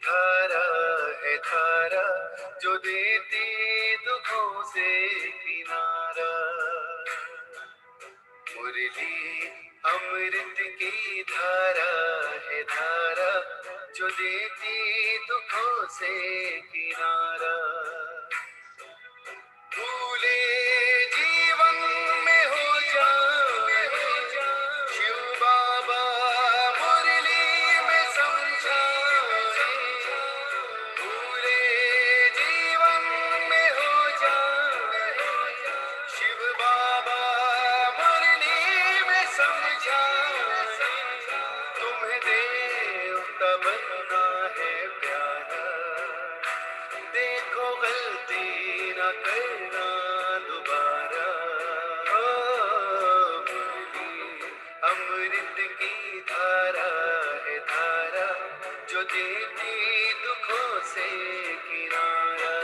धारा है धारा जो देती दुखों से किनारा। मुरली अमृत की धारा है धारा जो देती दुखों से किनारा। भूले जीवन में हो जाए शिव बाबा मुरली में समझाए। भूले जीवन में हो जाए शिव बाबा मुरली में समझाए। तुम्हें देवता बनना है प्यारा, देखो गलती न करना दोबारा। मुरली अमृत की धारा है धारा जो देती दुखों से किनारा।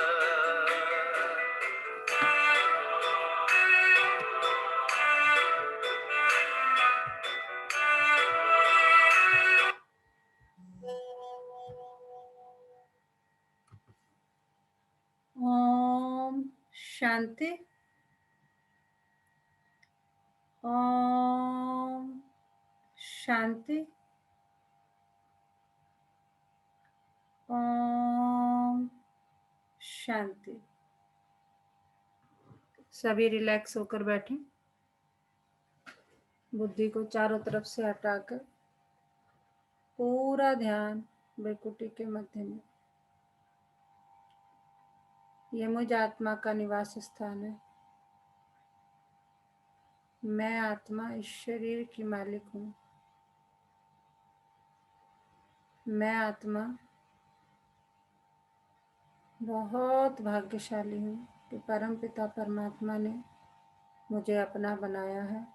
ओम शांति। ओम शांति। ओम शांति। सभी रिलैक्स होकर बैठें। बुद्धि को चारों तरफ से हटाकर पूरा ध्यान भ्रुकुटी के मध्य में। ये मुझ आत्मा का निवास स्थान है। मैं आत्मा इस शरीर की मालिक हूँ। मैं आत्मा बहुत भाग्यशाली हूँ कि परमपिता परमात्मा ने मुझे अपना बनाया है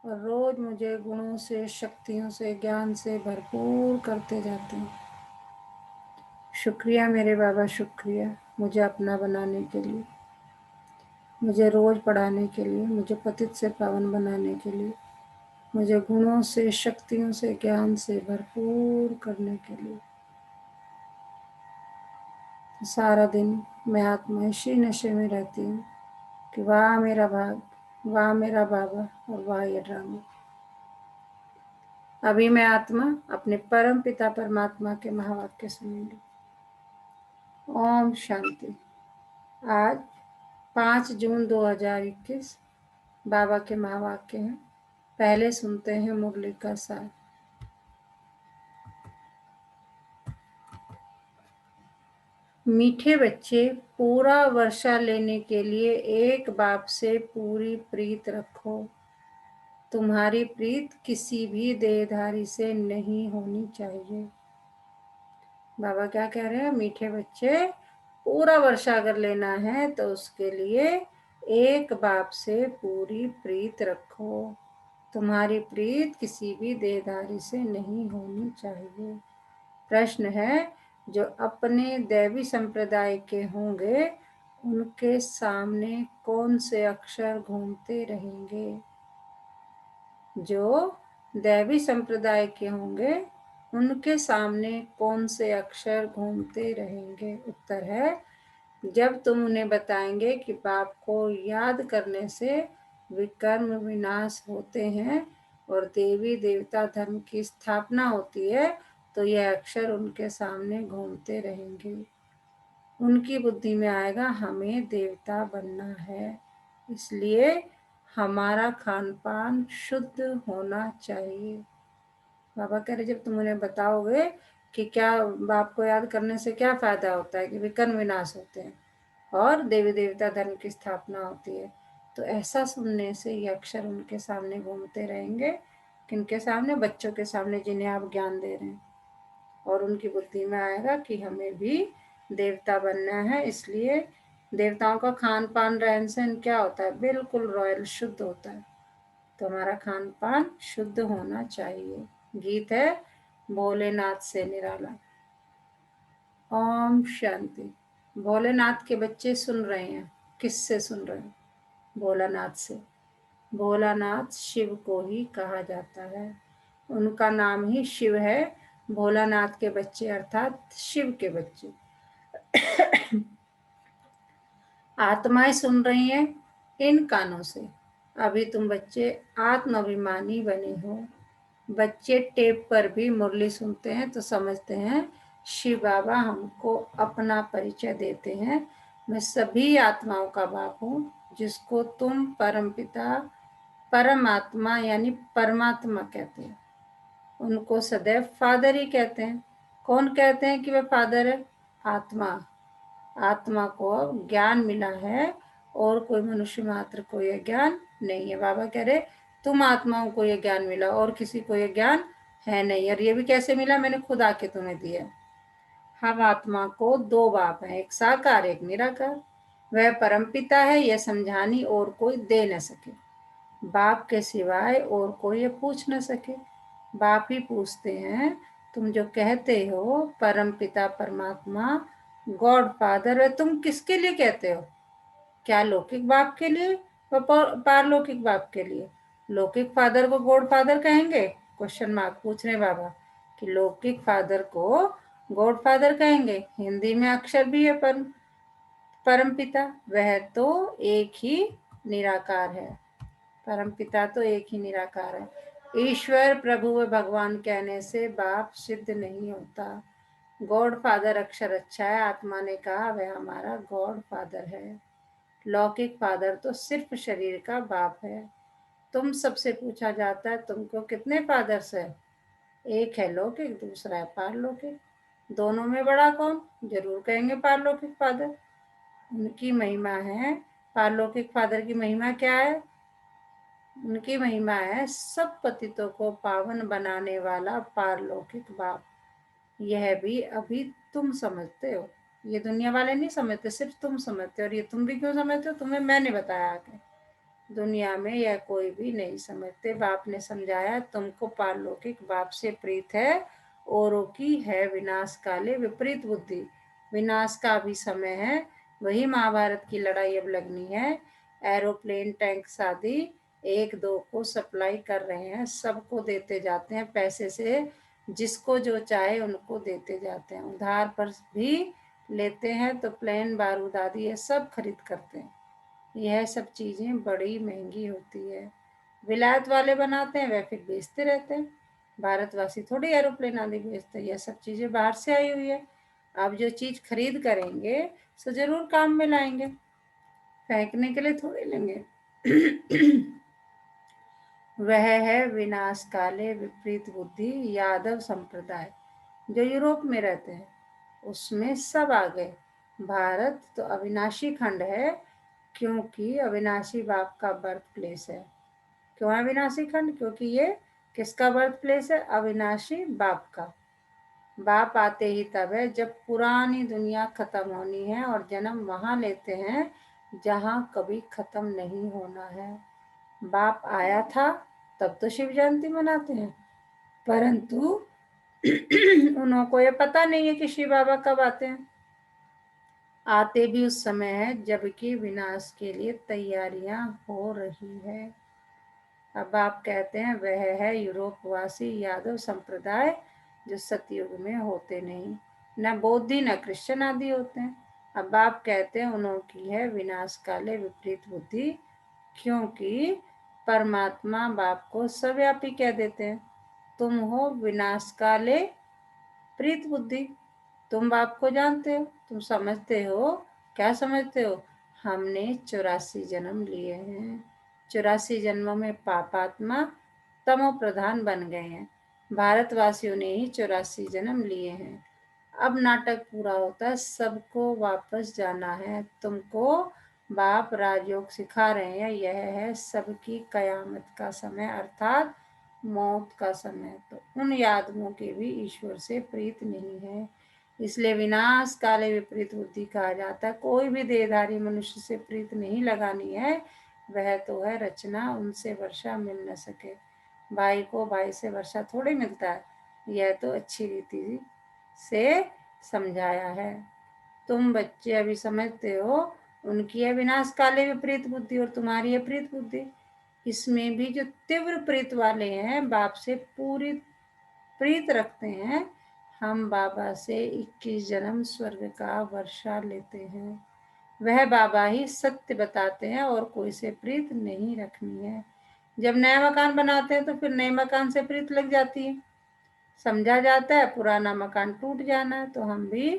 और रोज मुझे गुणों से, शक्तियों से, ज्ञान से भरपूर करते जाते हैं। शुक्रिया मेरे बाबा, शुक्रिया मुझे अपना बनाने के लिए, मुझे रोज पढ़ाने के लिए, मुझे पतित से पावन बनाने के लिए, मुझे गुणों से, शक्तियों से, ज्ञान से भरपूर करने के लिए। सारा दिन मैं आत्मा इसी नशे में रहती हूँ कि वाह मेरा भाग, वाह मेरा बाबा और वाह ये ड्रामा। अभी मैं आत्मा अपने परम पिता परमात्मा के महावाक्य सुनूंगी। ओम शांति। आज 5 जून 2021 बाबा के महावाक्य हैं। पहले सुनते हैं मुरली का सार। मीठे बच्चे, पूरा वर्षा लेने के लिए एक बाप से पूरी प्रीत रखो। तुम्हारी प्रीत किसी भी देहधारी से नहीं होनी चाहिए। बाबा क्या कह रहे हैं? मीठे बच्चे, पूरा वर्षा अगर लेना है तो उसके लिए एक बाप से पूरी प्रीत रखो। तुम्हारी प्रीत किसी भी देहधारी से नहीं होनी चाहिए। प्रश्न है, जो अपने दैवी संप्रदाय के होंगे उनके सामने कौन से अक्षर घूमते रहेंगे? जो दैवी संप्रदाय के होंगे उनके सामने कौन से अक्षर घूमते रहेंगे? उत्तर है, जब तुम उन्हें बताएंगे कि बाप को याद करने से विकर्म विनाश होते हैं और देवी देवता धर्म की स्थापना होती है, तो यह अक्षर उनके सामने घूमते रहेंगे। उनकी बुद्धि में आएगा हमें देवता बनना है, इसलिए हमारा खान पान शुद्ध होना चाहिए। बाबा कह रहे, जब तुम उन्हें बताओगे कि क्या बाप को याद करने से क्या फायदा होता है, कि विकर्म विनाश होते हैं और देवी देवता धर्म की स्थापना होती है, तो ऐसा सुनने से ये अक्षर उनके सामने घूमते रहेंगे। किनके सामने? बच्चों के सामने जिन्हें आप ज्ञान दे रहे हैं। और उनकी बुद्धि में आएगा कि हमें भी देवता बनना है, इसलिए देवताओं का खान पान रहन सहन क्या होता है? बिल्कुल रॉयल, शुद्ध होता है। तो हमारा खान पान शुद्ध होना चाहिए। गीत है भोलेनाथ से निराला। ओम शांति। भोलेनाथ के बच्चे सुन रहे हैं। किससे सुन रहे हैं? भोलानाथ से। भोलानाथ शिव को ही कहा जाता है, उनका नाम ही शिव है भोलानाथ के बच्चे अर्थात शिव के बच्चे। आत्माएं सुन रही हैं इन कानों से। अभी तुम बच्चे आत्माभिमानी बने हो। बच्चे टेप पर भी मुरली सुनते हैं तो समझते हैं शिव बाबा हमको अपना परिचय देते हैं। मैं सभी आत्माओं का बाप हूँ, जिसको तुम परमपिता परमात्मा यानी परमात्मा कहते हैं। उनको सदैव फादर ही कहते हैं। कौन कहते हैं कि वह फादर है? आत्मा। आत्मा को ज्ञान मिला है और कोई मनुष्य मात्र को यह ज्ञान नहीं है। बाबा कह रहे तुम आत्माओं को यह ज्ञान मिला और किसी को यह ज्ञान है नहीं। और ये भी कैसे मिला? मैंने खुद आके तुम्हें दिया। हम आत्मा को दो बाप हैं, एक साकार एक निराकार। वह परमपिता है, यह समझानी और कोई दे न सके। बाप के सिवाय और कोई ये पूछ न सके। बाप ही पूछते हैं। तुम जो कहते हो परमपिता परमात्मा गॉड फादर है, तुम किसके लिए कहते हो? क्या लौकिक बाप के लिए व पारलौकिक बाप के लिए? लौकिक फादर को गॉड फादर कहेंगे? क्वेश्चन मार्क पूछ रहे बाबा कि लौकिक फादर को गॉड फादर कहेंगे। हिंदी में अक्षर भी है परमपिता, वह तो एक ही निराकार है। परमपिता तो एक ही निराकार है। ईश्वर प्रभु व भगवान कहने से बाप सिद्ध नहीं होता। गॉड फादर अक्षर अच्छा है। आत्मा ने कहा वह हमारा गॉड फादर है। लौकिक फादर तो सिर्फ शरीर का बाप है। तुम सबसे पूछा जाता है तुमको कितने फादर्स है? एक है लौकिक, दूसरा है पारलौकिक। दोनों में बड़ा कौन? जरूर कहेंगे पारलौकिक फादर। उनकी महिमा है। पारलौकिक फादर की महिमा क्या है? उनकी महिमा है सब पतितों को पावन बनाने वाला पारलौकिक बाप। यह भी अभी तुम समझते हो, ये दुनिया वाले नहीं समझते, सिर्फ तुम समझते हो। और ये तुम भी क्यों समझते हो? तुम्हें मैंने बताया आगे। दुनिया में यह कोई भी नहीं समझते। बाप ने समझाया तुमको पारलौकिक बाप से प्रीत है, औरों की है विनाश काले विपरीत बुद्धि। विनाश का भी समय है, वही महाभारत की लड़ाई अब लगनी है। एरोप्लेन टैंक आदि एक दो को सप्लाई कर रहे हैं, सबको देते जाते हैं पैसे से। जिसको जो चाहे उनको देते जाते हैं। उधार पर भी लेते हैं तो प्लेन बारूद आदि ये सब खरीद करते हैं। यह सब चीज़ें बड़ी महंगी होती है। विलायत वाले बनाते हैं, वह फिर बेचते रहते हैं। भारतवासी थोड़ी एरोप्लेन आदि बेचते हैं, यह सब चीज़ें बाहर से आई हुई है। अब जो चीज़ खरीद करेंगे सो जरूर काम में लाएंगे, फेंकने के लिए थोड़ी लेंगे। वह है विनाश काले विपरीत बुद्धि यादव संप्रदाय, जो यूरोप में रहते हैं। उसमें सब आ गए। भारत तो अविनाशी खंड है, क्योंकि अविनाशी बाप का बर्थ प्लेस है। क्यों अविनाशी खंड? क्योंकि ये किसका बर्थ प्लेस है? अविनाशी बाप का। बाप आते ही तब है जब पुरानी दुनिया खत्म होनी है और जन्म वहां लेते हैं जहां कभी खत्म नहीं होना है। बाप आया था तब तो शिव जयंती मनाते हैं, परंतु उन्हों को ये पता नहीं है कि शिव बाबा कब आते हैं। आते भी उस समय है जबकि विनाश के लिए तैयारियां हो रही है। अब आप कहते हैं वह है यूरोपवासी यादव संप्रदाय, जो सतयुग में होते नहीं, न बौद्धि न क्रिश्चियन आदि होते हैं। अब आप कहते हैं उन्हों की है विनाश काले विपरीत बुद्धि, क्योंकि परमात्मा बाप को सर्वव्यापी कह देते हैं। तुम हो विनाश काले प्रीत बुद्धि। तुम बाप को जानते हो, तुम समझते हो। क्या समझते हो? हमने 84 जन्म लिए हैं। 84 जन्मों में पापात्मा तमो प्रधान बन गए हैं। भारतवासियों ने ही 84 जन्म लिए हैं। अब नाटक पूरा होता है, सबको वापस जाना है। तुमको बाप राजयोग सिखा रहे हैं। यह है सबकी कयामत का समय अर्थात मौत का समय। तो उन यादवों के भी ईश्वर से प्रीत नहीं है, इसलिए विनाश काले विपरीत बुद्धि कहा जाता है। कोई भी देहधारी मनुष्य से प्रीत नहीं लगानी है, वह तो है रचना, उनसे वर्षा मिल न सके। भाई को भाई से वर्षा थोड़ी मिलता है। यह तो अच्छी रीति से समझाया है। तुम बच्चे अभी समझते हो, उनकी है विनाश काले विपरीत बुद्धि और तुम्हारी है प्रीत बुद्धि। इसमें भी जो तीव्र प्रीत वाले हैं बाप से पूरी प्रीत रखते हैं, हम बाबा से 21 जन्म स्वर्ग का वर्षा लेते हैं। वह बाबा ही सत्य बताते हैं और कोई से प्रीत नहीं रखनी है। जब नया मकान बनाते हैं तो फिर नए मकान से प्रीत लग जाती है। समझा जाता है पुराना मकान टूट जाना है, तो हम भी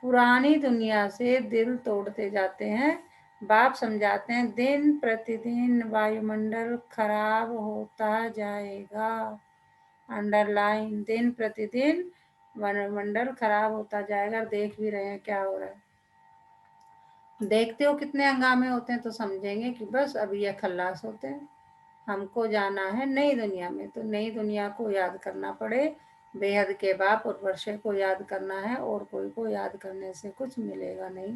पुरानी दुनिया से दिल तोड़ते जाते हैं। बाप समझाते हैं दिन प्रतिदिन वायुमंडल खराब होता जाएगा। अंडरलाइन, दिन प्रतिदिन वायुमंडल खराब होता जाएगा। देख भी रहे हैं क्या हो रहा है। देखते हो कितने हंगामे होते हैं तो समझेंगे कि बस अभी यह खल्लास होते हैं। हमको जाना है नई दुनिया में, तो नई दुनिया को याद करना पड़े। बेहद के बाप और वर्षे को याद करना है, और कोई को याद करने से कुछ मिलेगा नहीं।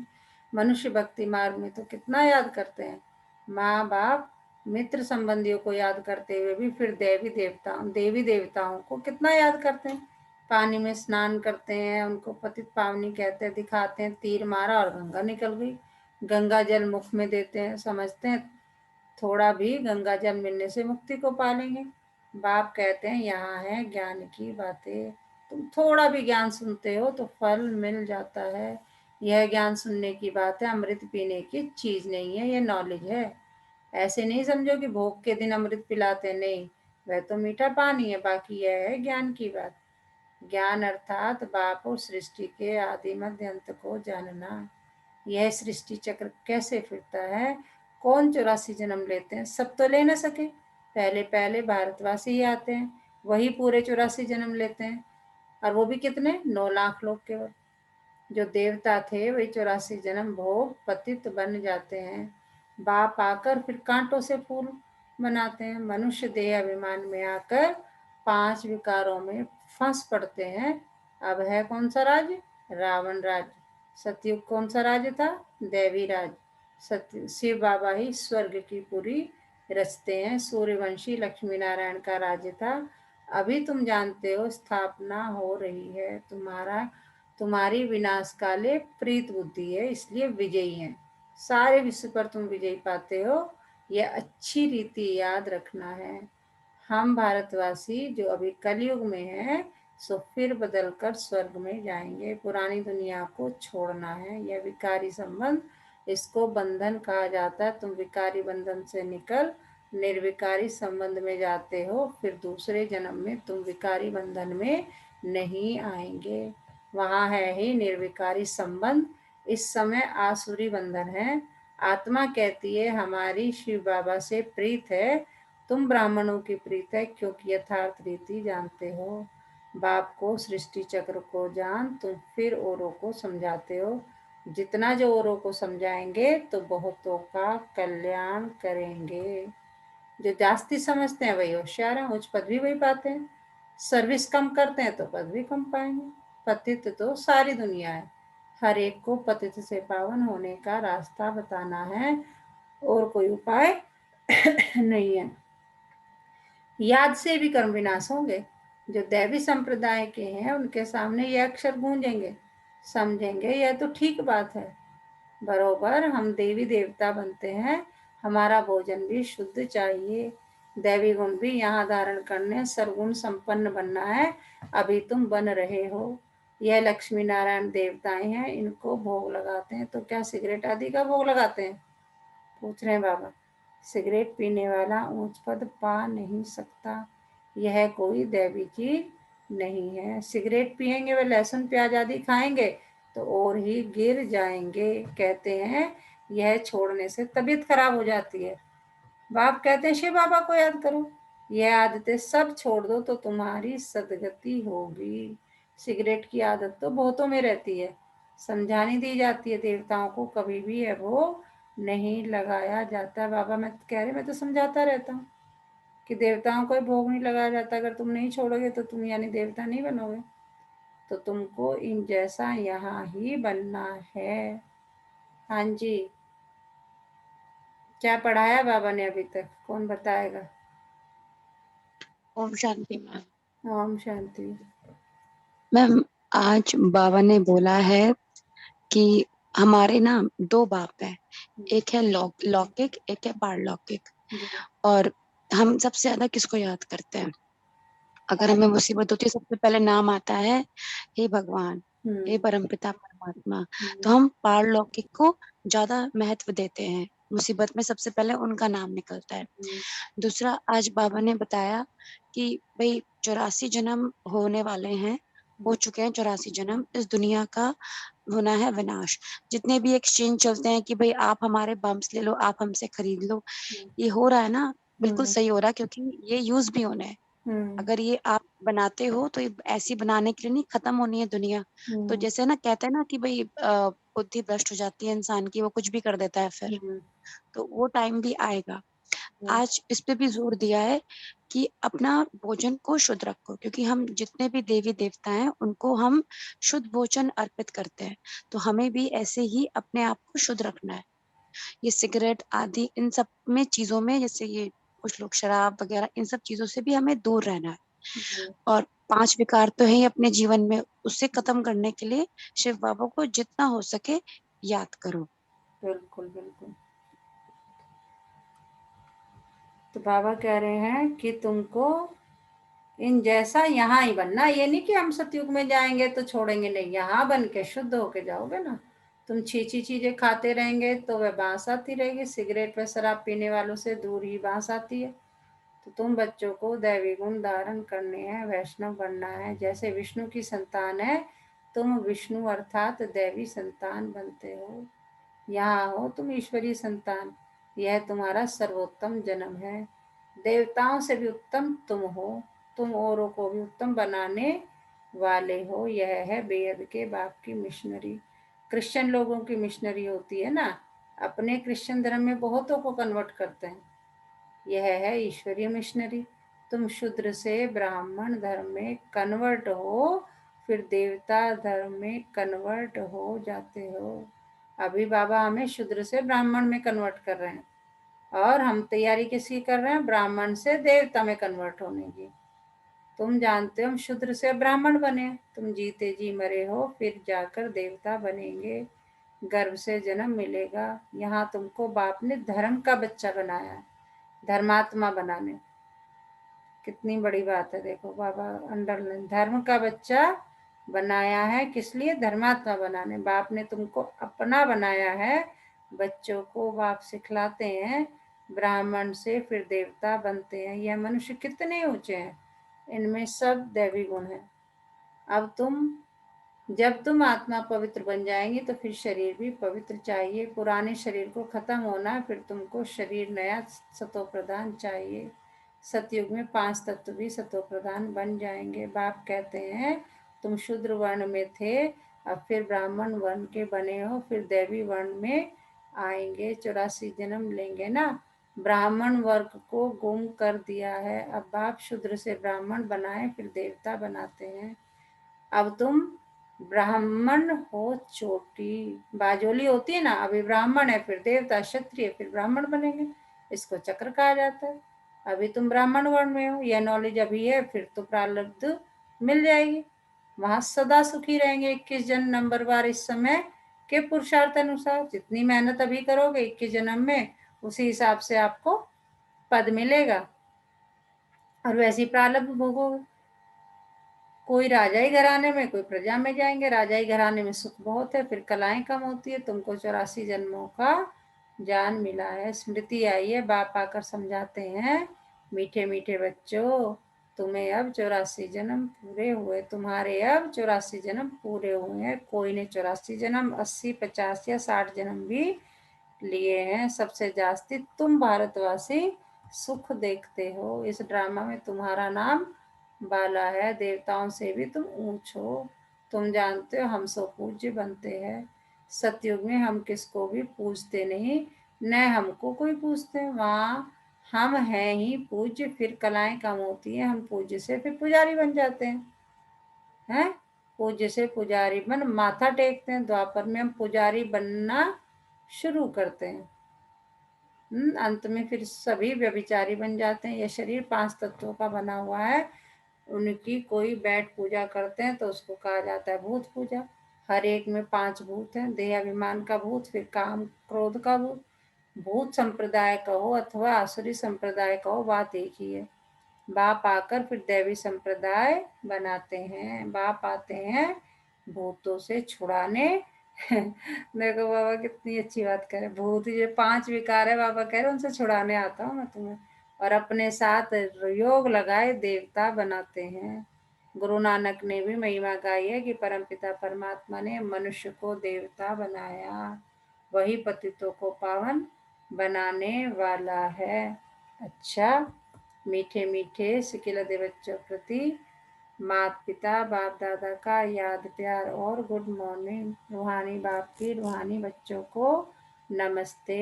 मनुष्य भक्ति मार्ग में तो कितना याद करते हैं, माँ बाप मित्र संबंधियों को याद करते हुए भी फिर देवी देवताओं को कितना याद करते हैं। पानी में स्नान करते हैं, उनको पतित पावनी कहते हैं, दिखाते हैं तीर मारा और गंगा निकल गई। गंगा जल मुख में देते हैं, समझते हैं थोड़ा भी गंगा जल मिलने से मुक्ति को पालेंगे। बाप कहते हैं यहाँ है ज्ञान की बातें, तुम थोड़ा भी ज्ञान सुनते हो तो फल मिल जाता है। यह ज्ञान सुनने की बात है, अमृत पीने की चीज नहीं है, यह नॉलेज है। ऐसे नहीं समझो कि भोग के दिन अमृत पिलाते, नहीं, वह तो मीठा पानी है। बाकी यह है ज्ञान की बात। ज्ञान अर्थात बाप और सृष्टि के आदि मध्य अंत को जानना। यह सृष्टि चक्र कैसे फिरता है, कौन 84 जन्म लेते हैं, सब तो ले न सके। पहले पहले भारतवासी ही आते हैं, वही पूरे 84 जन्म लेते हैं। और वो भी कितने, 9 लाख लोग केवल। जो देवता थे वही 84 जन्म भोग पतित बन जाते हैं। बाप आकर फिर कांटों से फूल बनाते हैं। मनुष्य देह अभिमान में आकर 5 विकारों में फंस पड़ते हैं। अब है कौन सा राज्य, रावण राज्य। सतयुग कौन सा राज्य था, दैवी राज। सत्य शिव बाबा ही स्वर्ग की पूरी रचते हैं। सूर्यवंशी लक्ष्मी नारायण का राज्य था। अभी तुम जानते हो स्थापना हो रही है। तुम्हारी विनाश काले प्रीत बुद्धि है, इसलिए विजयी है। सारे विश्व पर तुम विजयी पाते हो, यह अच्छी रीति याद रखना है। हम भारतवासी जो अभी कलयुग में हैं, सो फिर बदल कर स्वर्ग में जाएंगे। पुरानी दुनिया को छोड़ना है, यह विकारी संबंध, इसको बंधन कहा जाता है। तुम विकारी बंधन से निकल निर्विकारी संबंध में जाते हो, फिर दूसरे जन्म में तुम विकारी बंधन में नहीं आएंगे। वहाँ है ही निर्विकारी संबंध। इस समय आसुरी बंधन है। आत्मा कहती है हमारी शिव बाबा से प्रीत है, तुम ब्राह्मणों की प्रीत है, क्योंकि यथार्थ रीति जानते हो। बाप को सृष्टि चक्र को जान, तुम फिर औरों को समझाते हो। जितना जो औरों को समझाएंगे तो बहुतों का कल्याण करेंगे। जो जास्ती समझते हैं वही होशियार हैं, उच्च पद भी वही पाते हैं। सर्विस कम करते हैं तो पद भी कम पाएंगे। पतित तो सारी दुनिया है, हर एक को पतित से पावन होने का रास्ता बताना है, और कोई उपाय नहीं है। याद से भी कर्म विनाश होंगे। जो दैवी संप्रदाय के हैं उनके सामने ये अक्षर गूंजेंगे, समझेंगे यह तो ठीक बात है। बरोबर हम देवी देवता बनते हैं, हमारा भोजन भी शुद्ध चाहिए। दैवी गुण भी यहाँ धारण करने, सर्वगुण संपन्न बनना है। अभी तुम बन रहे हो। यह लक्ष्मी नारायण देवताएं हैं, इनको भोग लगाते हैं। तो क्या सिगरेट आदि का भोग लगाते हैं, पूछ रहे हैं बाबा। सिगरेट पीने वाला ऊंच पद पा नहीं सकता, यह कोई दैवी चीज नहीं है। सिगरेट पिएंगे व लहसुन प्याज आदि खाएंगे तो और ही गिर जाएंगे। कहते हैं यह छोड़ने से तबीयत खराब हो जाती है। बाप कहते हैं शिव बाबा को याद करो, यह आदतें सब छोड़ दो तो तुम्हारी सदगति होगी। सिगरेट की आदत तो बहुतों में रहती है, समझानी दी जाती है देवताओं को, कभी भी है वो नहीं लगाया जाता। बाबा मैं कह रहे, मैं तो समझाता रहता हूँ कि देवताओं को भोग नहीं लगाया जाता। अगर तुम नहीं छोड़ोगे तो तुम यानी देवता नहीं बनोगे, तो तुमको इन जैसा यहाँ ही बनना है। हाँ जी, क्या पढ़ाया बाबा ने अभी तक, कौन बताएगा। ओम शांति मैम। ओम शांति। मैम आज बाबा ने बोला है कि हमारे ना 2 बाप है, एक है लौकिक, एक है पारलौकिक। और हम सबसे ज्यादा किसको याद करते हैं, अगर हमें मुसीबत होती है सबसे पहले नाम आता है हे भगवान, हे परमपिता परमात्मा। तो हम पारलौकिक को ज्यादा महत्व देते हैं, मुसीबत में सबसे पहले उनका नाम निकलता है। दूसरा, आज बाबा ने बताया कि भाई 84 जन्म होने वाले हैं, हो चुके हैं 84 जन्म, इस दुनिया का होना है विनाश। जितने भी एक्सचेंज चलते हैं कि भाई आप हमारे बम्स ले लो, आप हमसे खरीद लो, ये हो रहा है ना, बिल्कुल सही हो रहा है, क्योंकि ये यूज भी होना है। अगर ये आप बनाते हो तो ये ऐसी बनाने के लिए नहीं, खत्म होनी है दुनिया। तो जैसे ना कहते हैं ना कि भाई बुद्धि भ्रष्ट हो जाती है इंसान की, वो कुछ भी कर देता है फिर, तो वो टाइम भी आएगा। आज इस पे भी जोर दिया है कि अपना भोजन को शुद्ध रखो, क्योंकि हम जितने भी देवी देवता हैं उनको हम शुद्ध भोजन अर्पित करते हैं, तो हमें भी ऐसे ही अपने आप को शुद्ध रखना है। ये सिगरेट आदि इन सब में चीजों में, जैसे ये कुछ लोग शराब वगैरह, इन सब चीजों से भी हमें दूर रहना है। और 5 विकार तो है ही अपने जीवन में, उससे खत्म करने के लिए शिव बाबा को जितना हो सके याद करो। बिल्कुल बिल्कुल। तो बाबा कह रहे हैं कि तुमको इन जैसा यहाँ ही बनना, ये नहीं कि हम सतयुग में जाएंगे तो छोड़ेंगे, नहीं, यहाँ बन के शुद्ध होके जाओगे ना। तुम छीछी चीजें खाते रहेंगे तो वह बांस आती रहेगी, सिगरेट व शराब पीने वालों से दूर ही बांस आती है। तो तुम बच्चों को दैवी गुण धारण करने हैं, वैष्णव बनना है, जैसे विष्णु की संतान है तुम विष्णु अर्थात दैवी संतान बनते हो। यहाँ हो तुम ईश्वरीय संतान, यह तुम्हारा सर्वोत्तम जन्म है। देवताओं से भी उत्तम तुम हो, तुम औरों को भी उत्तम बनाने वाले हो। यह है बेहद के बाप की मिशनरी। क्रिश्चियन लोगों की मिशनरी होती है ना, अपने क्रिश्चियन धर्म में बहुतों को कन्वर्ट करते हैं, यह है ईश्वरीय मिशनरी। तुम शूद्र से ब्राह्मण धर्म में कन्वर्ट हो, फिर देवता धर्म में कन्वर्ट हो जाते हो। अभी बाबा हमें शूद्र से ब्राह्मण में कन्वर्ट कर रहे हैं, और हम तैयारी किसकी कर रहे हैं, ब्राह्मण से देवता में कन्वर्ट होने की। तुम जानते हो हम शूद्र से ब्राह्मण बने, तुम जीते जी मरे हो, फिर जाकर देवता बनेंगे, गर्भ से जन्म मिलेगा। यहाँ तुमको बाप ने धर्म का बच्चा बनाया है, धर्मात्मा बनाने। कितनी बड़ी बात है, देखो बाबा अंडरलाइन, धर्म का बच्चा बनाया है, किस लिए, धर्मात्मा बनाने। बाप ने तुमको अपना बनाया है। बच्चों को बाप सिखलाते हैं, ब्राह्मण से फिर देवता बनते हैं। यह मनुष्य कितने ऊंचे हैं, इनमें सब दैवी गुण है। अब जब तुम आत्मा पवित्र बन जाएंगी तो फिर शरीर भी पवित्र चाहिए। पुराने शरीर को खत्म होना है, फिर तुमको शरीर नया सतो प्रधान चाहिए। सतयुग में 5 तत्व भी सतो प्रधान बन जाएंगे। बाप कहते हैं तुम शूद्र वर्ण में थे, अब फिर ब्राह्मण वर्ण के बने हो, फिर देवी वर्ण में आएंगे, 84 जन्म लेंगे ना। ब्राह्मण वर्ग को गुम कर दिया है, अब बाप शूद्र से ब्राह्मण बनाए, फिर देवता बनाते हैं। अब तुम ब्राह्मण हो, चोटी बाजोली होती है ना, अभी ब्राह्मण है, फिर देवता, क्षत्रिय, फिर ब्राह्मण बनेंगे, इसको चक्र कहा जाता है। अभी तुम ब्राह्मण वर्ण में हो, यह नॉलेज अभी है, फिर तो प्रारब्ध मिल जाएगी, वहां सदा सुखी रहेंगे। 21 जन्म नंबरवार इस समय के पुरुषार्थ अनुसार जितनी मेहनत अभी करोगे 21 जन्म में, उसी हिसाब से आपको पद मिलेगा, और वैसी प्रारब्ध भोगोगे। कोई राजाई घराने में, कोई प्रजा में जाएंगे। राजाई घराने में सुख बहुत है, फिर कलाएं कम होती है। तुमको 84 जन्मों का ज्ञान मिला है, स्मृति आई है। बाप आकर समझाते हैं, मीठे मीठे बच्चों, तुम्हें अब 84 जन्म पूरे हुए, तुम्हारे अब 84 जन्म पूरे हुए हैं। कोई ने 84 जन्म 80, 50 या 60 जन्म भी लिए हैं। सबसे जास्ती तुम भारतवासी सुख देखते हो। इस ड्रामा में तुम्हारा नाम बाला है, देवताओं से भी तुम ऊंच हो। तुम जानते हो हम सो पूज्य बनते हैं। सतयुग में हम किसको भी पूजते नहीं, न हमको कोई पूजते। वहाँ हम हैं ही पूज्य, फिर कलाएं कम होती हैं, हम पूज्य से फिर पुजारी बन जाते हैं। पूज्य से पुजारी बन माथा टेकते हैं। द्वापर में हम पुजारी बनना शुरू करते हैं, अंत में फिर सभी व्यभिचारी बन जाते हैं। यह शरीर 5 तत्वों का बना हुआ है, उनकी कोई बैठ पूजा करते हैं तो उसको कहा जाता है भूत पूजा। हर एक में 5 भूत हैं, देह अभिमान का भूत, फिर काम क्रोध का भूत। भूत संप्रदाय का हो अथवा आसुरी संप्रदाय का हो, बात एक ही है। बाप आकर फिर दैवी संप्रदाय बनाते हैं। बाप आते हैं भूतों से छुड़ाने। देखो बाबा कितनी अच्छी बात करे, भूत ये 5 विकार है, बाबा कह रहे उनसे छुड़ाने आता हूँ मैं तुम्हें, और अपने साथ योग लगाए देवता बनाते हैं। गुरु नानक ने भी महिमा गाई है कि परमपिता परमात्मा ने मनुष्य को देवता बनाया, वही पतितों को पावन बनाने वाला है। अच्छा, मीठे मीठे सिकिलदे बच्चों प्रति माता पिता बाप दादा का याद प्यार और गुड मॉर्निंग। रूहानी बाप की रूहानी बच्चों को नमस्ते।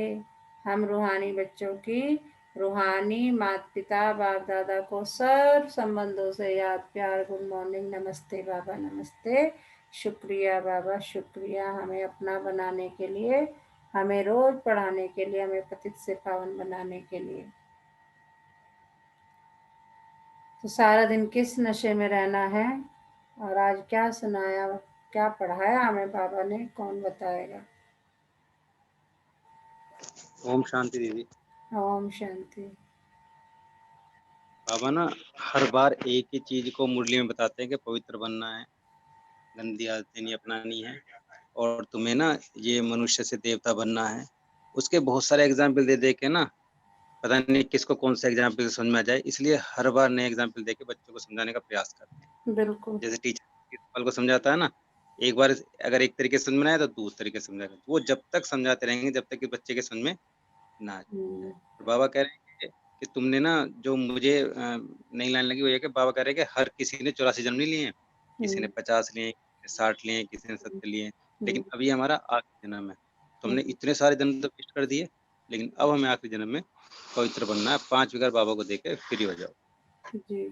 हम रूहानी बच्चों की रूहानी माता पिता बाप दादा को सर्व संबंधों से याद प्यार गुड मॉर्निंग नमस्ते बाबा नमस्ते। शुक्रिया बाबा शुक्रिया, हमें अपना बनाने के लिए, हमें रोज पढ़ाने के लिए, हमें पतित से पावन बनाने के लिए। तो सारा दिन किस नशे में रहना है, और आज क्या सुनाया, क्या पढ़ाया हमें बाबा ने, कौन बताएगा? ओम शांति दीदी। ओम शांति। बाबा ना हर बार एक ही चीज को मुरली में बताते हैं कि पवित्र बनना है, गंदी आदतें नहीं अपनानी है, और तुम्हें ना ये मनुष्य से देवता बनना है। उसके बहुत सारे एग्जाम्पल दे दे के ना पता नहीं किसको कौन सा एग्जाम्पल समझ में आ जाए, इसलिए हर बार नए एग्जाम्पल दे के बच्चों को समझाने का प्रयास करते हैं। बिल्कुल। जैसे टीचर पल को समझाता है ना, एक बार अगर एक तरीके से समझ में आए तो दूसरे तरीके से समझाएगा, वो जब तक समझाते रहेंगे जब तक कि बच्चे के समझ में ना आए। तो बाबा कह रहे हैं कि तुमने ना जो मुझे नई लाइन लगी वो ये कि बाबा कह रहे हैं कि हर किसी ने 84 जन्म नहीं लिए हैं, किसी ने 50 लिए, 60 लिए, किसी ने 70 लिए, लेकिन अभी हमारा आखिरी जन्म है। तुमने इतने सारे जन्म तो वेस्ट कर दिए, लेकिन अब हमें आखिरी जन्म में पवित्र बनना है। 5 विकार बाबा को देके फ्री हो जाओ। जी,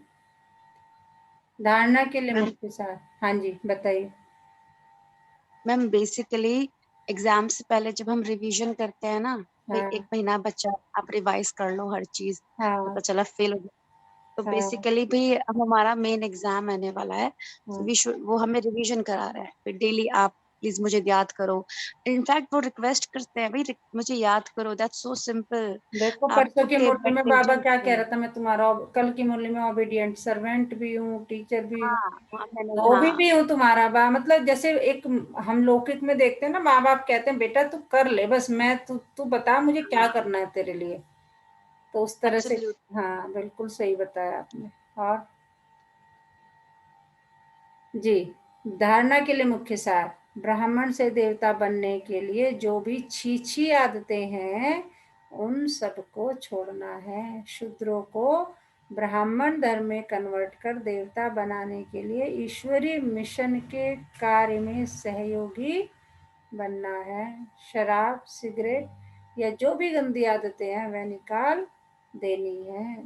धारणा के लिए मैम मुख्य सार। हाँ जी बताइए। मैम बेसिकली एग्जाम से पहले जब हम रिवीजन करते हैं ना, भाई हाँ 1 महीना बच्चा आप रिवाइज कर लो हर चीज, हाँ पता चला फेल हो गया, तो हाँ बेसिकली भी अब हमारा मेन एग्जाम आने वाला है, हाँ। वो हमें रिवीजन करा रहा है, फिर डेली आप प्लीज मुझे याद करो। इनफैक्ट वो रिक्वेस्ट करते हैं, भाई मुझे याद करो, दैट्स सो सिंपल। देखो आप परसों उठ की के मुरली बेड में पे बाबा क्या जाते कह हैं। रहा था, मैं तुम्हारा कल की मुरली में ओबीडियंट सर्वेंट भी हूँ, टीचर भी हूँ, हाँ हाँ मैंने धोबी हाँ भी हूँ तुम्हारा बा। मतलब जैसे एक हम लौकिक में देखते हैं ना, माँ बाप कहते हैं बेटा तू कर ले बस, मैं तू बता मुझे क्या करना है तेरे लिए, तो उस तरह से। एब्सोल्यूट। हाँ बिल्कुल सही बताया आपने। और जी, धारणा के लिए मुख्य सार। ब्राह्मण से देवता बनने के लिए जो भी छी आदतें हैं उन सबको छोड़ना है। शूद्रों को ब्राह्मण धर्म में कन्वर्ट कर देवता बनाने के लिए ईश्वरीय मिशन के कार्य में सहयोगी बनना है। शराब सिगरेट या जो भी गंदी आदतें हैं वह निकाल देनी है।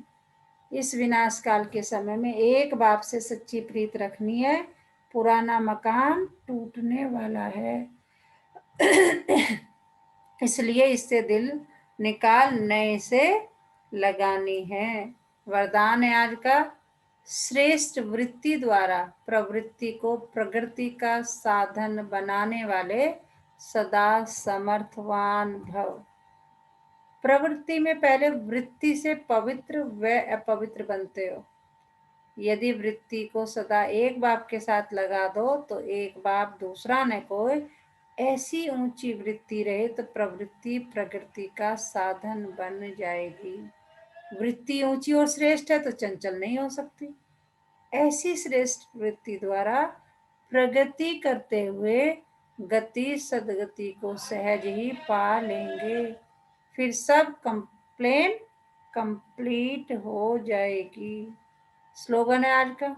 इस विनाश काल के समय में एक बाप से सच्ची प्रीत रखनी है। पुराना मकान टूटने वाला है, इसलिए इससे दिल निकाल नए से लगानी है। वरदान है आज का। श्रेष्ठ वृत्ति द्वारा प्रवृत्ति को प्रगति का साधन बनाने वाले सदा समर्थवान भव। प्रवृत्ति में पहले वृत्ति से पवित्र व अपवित्र बनते हो। यदि वृत्ति को सदा एक बाप के साथ लगा दो तो एक बाप दूसरा न कोई, ऐसी ऊंची वृत्ति रहे तो प्रवृत्ति प्रकृति का साधन बन जाएगी। वृत्ति ऊंची और श्रेष्ठ है तो चंचल नहीं हो सकती। ऐसी श्रेष्ठ वृत्ति द्वारा प्रगति करते हुए गति सदगति को सहज ही पा लेंगे, फिर सब कंप्लेन कंप्लीट हो जाएगी। स्लोगन है आज का।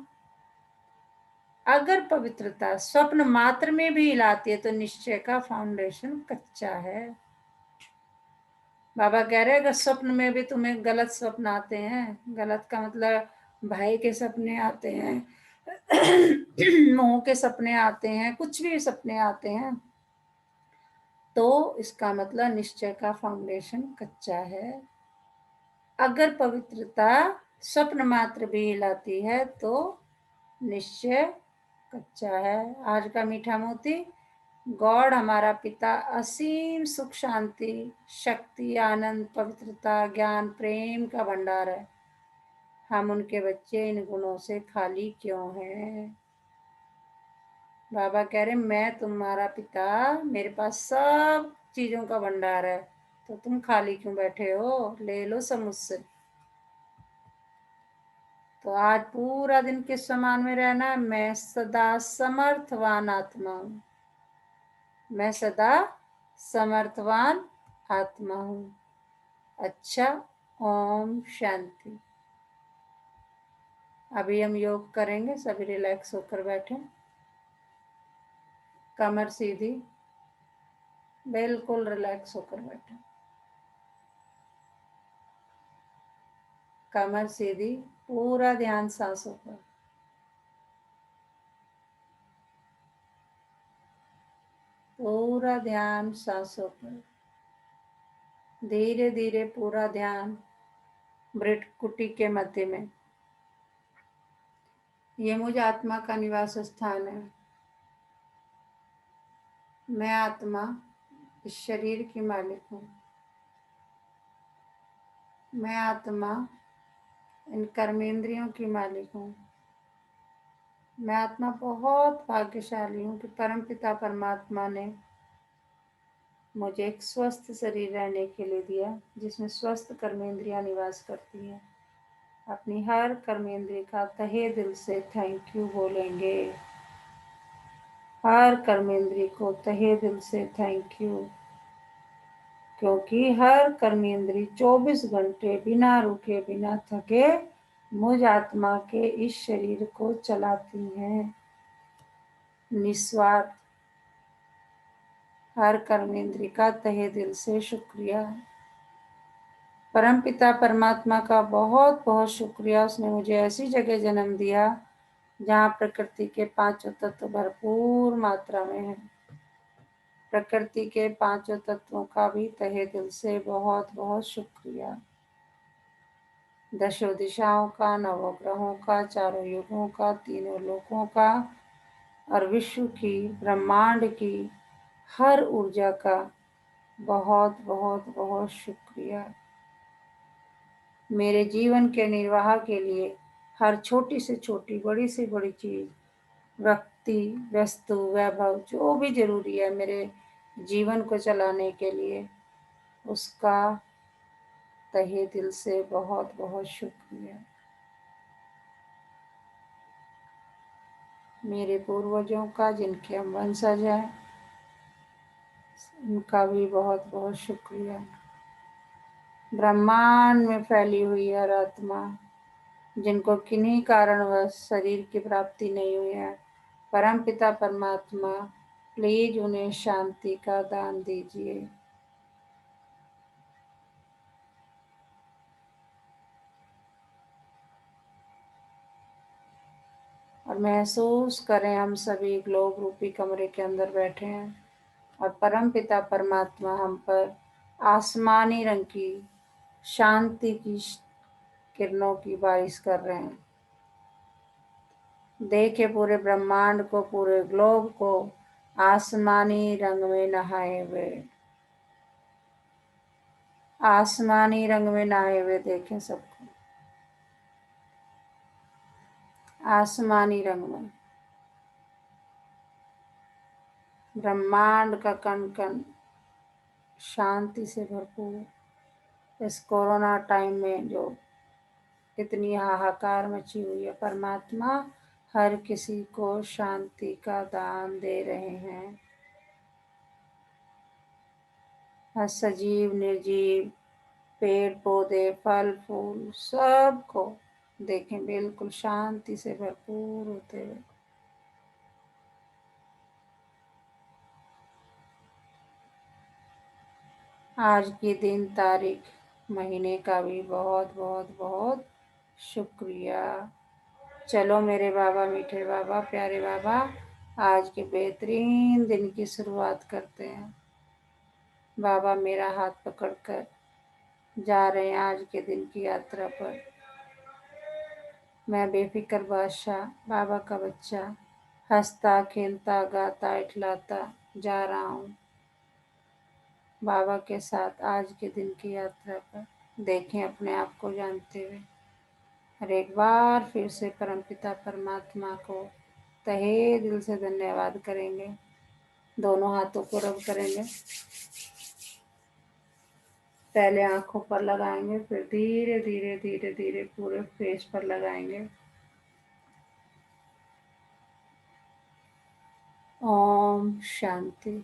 अगर पवित्रता स्वप्न मात्र में भी हिलाती है तो निश्चय का फाउंडेशन कच्चा है। बाबा कह रहे हैं अगर स्वप्न में भी तुम्हें गलत स्वप्न आते हैं, गलत का मतलब भाई के सपने आते हैं, मोह के सपने आते हैं, कुछ भी सपने आते हैं, तो इसका मतलब निश्चय का फाउंडेशन कच्चा है। अगर पवित्रता स्वप्न मात्र भी हिलाती है तो निश्चय कच्चा है। आज का मीठा मोती। गॉड हमारा पिता असीम सुख शांति शक्ति आनंद पवित्रता ज्ञान प्रेम का भंडार है। हम उनके बच्चे इन गुणों से खाली क्यों हैं? बाबा कह रहे मैं तुम्हारा पिता, मेरे पास सब चीजों का भंडार है, तो तुम खाली क्यों बैठे हो? ले लो सब मुझसे। तो आज पूरा दिन किस समान में रहना? मैं सदा समर्थवान आत्मा हूँ, मैं सदा समर्थवान आत्मा हूँ। अच्छा, ओम शांति। अभी हम योग करेंगे, सभी रिलैक्स होकर बैठे, कमर सीधी, बिल्कुल रिलैक्स होकर बैठे, कमर सीधी, पूरा ध्यान सांसों पर। पूरा ध्यान सांसों पर। धीरे धीरे पूरा ध्यान भ्रुकुटी के मध्य में। ये मुझ आत्मा का निवास स्थान है। मैं आत्मा इस शरीर की मालिक हूँ। मैं आत्मा इन कर्मेंद्रियों की मालिक हूँ। मैं आत्मा बहुत भाग्यशाली हूँ कि परमपिता परमात्मा ने मुझे एक स्वस्थ शरीर रहने के लिए दिया, जिसमें स्वस्थ कर्मेंद्रियां निवास करती हैं। अपनी हर कर्मेंद्रिय का तहे दिल से थैंक यू बोलेंगे। हर कर्मेंद्रिय को तहे दिल से थैंक यू, क्योंकि हर कर्मेंद्रिय 24 घंटे बिना रुके बिना थके मुझ आत्मा के इस शरीर को चलाती हैं। निस्वार्थ हर कर्मेंद्रिय का तहे दिल से शुक्रिया। परमपिता परमात्मा का बहुत बहुत शुक्रिया, उसने मुझे ऐसी जगह जन्म दिया जहाँ प्रकृति के पांचों तत्व भरपूर मात्रा में हैं। प्रकृति के पांचों तत्वों का भी तहे दिल से बहुत बहुत शुक्रिया। दशों दिशाओं का, नवों ग्रहों का, चारों युगों का, तीनों लोकों का और विश्व की, ब्रह्मांड की हर ऊर्जा का बहुत बहुत बहुत शुक्रिया। मेरे जीवन के निर्वाह के लिए हर छोटी से छोटी, बड़ी से बड़ी चीज, व्यक्ति, वस्तु, वैभव जो भी जरूरी है मेरे जीवन को चलाने के लिए, उसका तहे दिल से बहुत बहुत शुक्रिया। मेरे पूर्वजों का, जिनके हम वंशज हैं, उनका भी बहुत बहुत शुक्रिया। ब्रह्मांड में फैली हुई हर आत्मा, जिनको किन्हीं कारणवश शरीर की प्राप्ति नहीं हुई है, परमपिता परमात्मा प्लीज उन्हें शांति का दान दीजिए। और महसूस करें हम सभी ग्लोब रूपी कमरे के अंदर बैठे हैं और परमपिता परमात्मा हम पर आसमानी रंग की शांति की किरणों की बारिश कर रहे हैं। देखे पूरे ब्रह्मांड को, पूरे ग्लोब को आसमानी रंग में नहाए हुए, आसमानी रंग में नहाए हुए देखें सबको, आसमानी रंग में। ब्रह्मांड का कण कण शांति से भरपूर। इस कोरोना टाइम में जो इतनी हाहाकार मची हुई है, परमात्मा हर किसी को शांति का दान दे रहे हैं। हर सजीव निर्जीव, पेड़ पौधे, फल फूल, सबको देखें बिल्कुल शांति से भरपूर होते हुए। आज की दिन, तारीख, महीने का भी बहुत बहुत बहुत शुक्रिया। चलो मेरे बाबा, मीठे बाबा, प्यारे बाबा, आज के बेहतरीन दिन की शुरुआत करते हैं। बाबा मेरा हाथ पकड़कर जा रहे हैं आज के दिन की यात्रा पर। मैं बेफिक्र बादशाह, बाबा का बच्चा, हंसता खेलता गाता इठलाता जा रहा हूँ बाबा के साथ आज के दिन की यात्रा पर। देखें अपने आप को जानते हुए। और एक बार फिर से परमपिता परमात्मा को तहे दिल से धन्यवाद करेंगे। दोनों हाथों को रब करेंगे, पहले आंखों पर लगाएंगे, फिर धीरे धीरे धीरे धीरे पूरे फेस पर लगाएंगे। ओम शांति।